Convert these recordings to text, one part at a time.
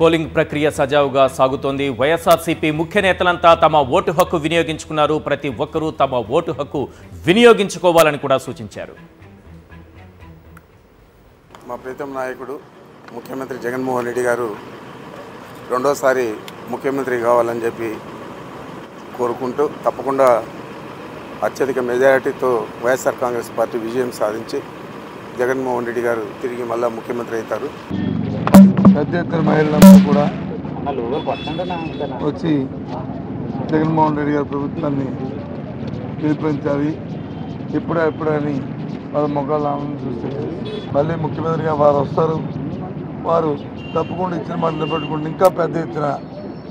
Polling ప్రక్రియ సజావుగా సాగుతోంది. వైఎస్ఆర్సీపీ ముఖ్య నేతలంతా తమ ఓటు హక్కు వినియోగించుకున్నారు. ప్రతి ఒక్కరూ తమ ఓటు హక్కు వినియోగించుకోవాలని కూడా సూచించారు. మా ప్రీతం నాయకుడు ముఖ్యమంత్రి జగన్మోహన్ రెడ్డి గారు రెండోసారి ముఖ్యమంత్రి కావాలని చెప్పి కోరుకుంటూ తప్పకుండా అత్యధిక మెజారిటీతో వైఎస్ఆర్ కాంగ్రెస్ పార్టీ విజయం సాధించి జగన్మోహన్ రెడ్డి గారు తిరిగి మళ్ళా ముఖ్యమంత్రి అవుతారు. పెద్ద ఎత్తున మహిళలందరూ కూడా వచ్చి జగన్మోహన్ రెడ్డి గారి ప్రభుత్వాన్ని గెలిపించాలి, ఎప్పుడని వాళ్ళ మొక్కలు చూస్తే మళ్ళీ ముఖ్యమంత్రిగా వారు వస్తారు. వారు తప్పకుండా ఇచ్చిన మాట నిలబెట్టుకుంటే ఇంకా పెద్ద ఎత్తున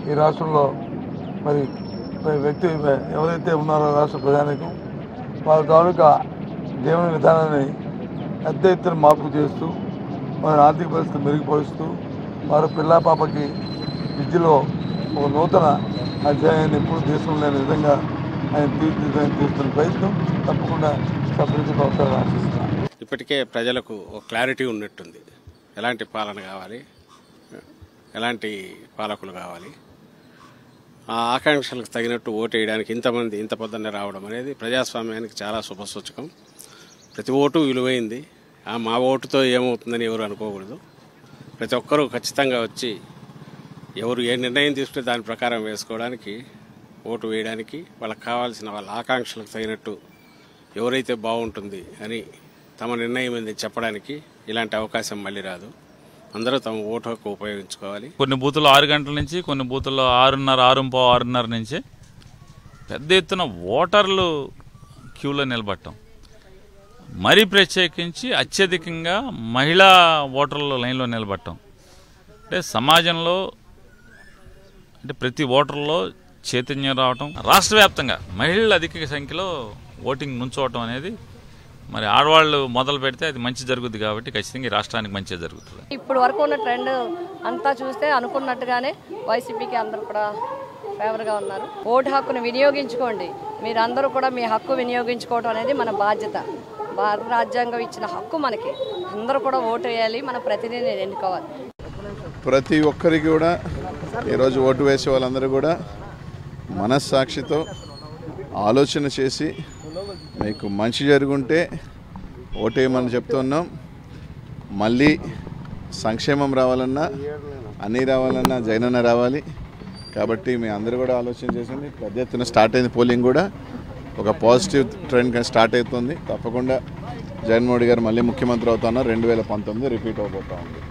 ఈ రాష్ట్రంలో మరి వ్యక్తి ఎవరైతే ఉన్నారో రాష్ట్ర ప్రజానికం వాళ్ళ తాలూకా జీవన విధానాన్ని పెద్ద ఎత్తున మార్పు చేస్తూ వారి ఆర్థిక పరిస్థితి మెరుగుపరుస్తూ వారి పిల్ల పాపకి విద్యలో ఒక నూతన అధ్యాయాన్ని ఎప్పుడు దేశంలో లేని విధంగా ఆయన తీస్తున్న ప్రయత్నం తప్పకుండా సఫలీకృతం అవుతారని ఆశిస్తున్నాను. ఇప్పటికే ప్రజలకు ఒక క్లారిటీ ఉన్నట్టుంది. ఎలాంటి పాలన కావాలి, ఎలాంటి పాలకులు కావాలి, ఆ ఆకాంక్షలకు తగినట్టు ఓటు వేయడానికి ఇంతమంది ఇంత పొద్దున్నే రావడం అనేది ప్రజాస్వామ్యానికి చాలా శుభసూచకం. ప్రతి ఓటు విలువైంది. మా ఓటుతో ఏమవుతుందని ఎవరు అనుకోకూడదు. ప్రతి ఒక్కరూ ఖచ్చితంగా వచ్చి ఎవరు ఏ నిర్ణయం తీసుకుంటే దాని ప్రకారం వేసుకోవడానికి, ఓటు వేయడానికి, వాళ్ళకి కావాల్సిన వాళ్ళ ఆకాంక్షలకు తగినట్టు ఎవరైతే బాగుంటుంది అని తమ నిర్ణయం ఏంది చెప్పడానికి ఇలాంటి అవకాశం మళ్ళీ రాదు. అందరూ తమ ఓటు హక్కు ఉపయోగించుకోవాలి. కొన్ని బూతుల్లో 6 గంటల నుంచి, కొన్ని బూతుల్లో 6:30 నుంచి పెద్ద ఎత్తున ఓటర్లు క్యూలో నిలబడటం, మరీ ప్రత్యేకించి అత్యధికంగా మహిళా ఓటర్లు లైన్లో నిలబడటం, అంటే సమాజంలో అంటే ప్రతి ఓటర్లో చైతన్యం రావటం, రాష్ట్ర వ్యాప్తంగా మహిళలు అధిక సంఖ్యలో ఓటింగ్ నుంచోవటం అనేది మరి ఆడవాళ్ళు మొదలు పెడితే అది మంచి జరుగుద్ది కాబట్టి ఖచ్చితంగా ఈ రాష్ట్రానికి మంచిగా జరుగుతుంది. ఇప్పుడు వరకు ఉన్న ట్రెండ్ అంతా చూస్తే అనుకున్నట్టుగానే వైసీపీకి అందరూ కూడా ఫేవర్గా ఉన్నారు. ఓటు హక్కును వినియోగించుకోండి. మీరందరూ కూడా మీ హక్కు వినియోగించుకోవడం అనేది మన బాధ్యత. భారత రాజ్యాంగం ఇచ్చిన హక్కు మనకి. అందరూ కూడా ఓటు వేయాలి, మన ప్రతినిధిని ఎన్నుకోవాలి. ప్రతి ఒక్కరికి కూడా ఈరోజు ఓటు వేసే వాళ్ళందరూ కూడా మనస్సాక్షితో ఆలోచన చేసి మీకు మంచి జరుగుంటే ఓటేయమని చెప్తున్నాం. మళ్ళీ సంక్షేమం రావాలన్నా, అన్నీ రావాలన్నా జగనన్న రావాలి. కాబట్టి మీ అందరూ కూడా ఆలోచన చేసింది. పెద్ద ఎత్తున స్టార్ట్ అయింది. పోలింగ్ కూడా ఒక పాజిటివ్ ట్రెండ్ స్టార్ట్ అవుతుంది. తప్పకుండా జగన్మోహన్ రెడ్డి గారు మళ్ళీ ముఖ్యమంత్రి అవుతున్నారు. 2019 రిపీట్ అవబోతూ ఉంది.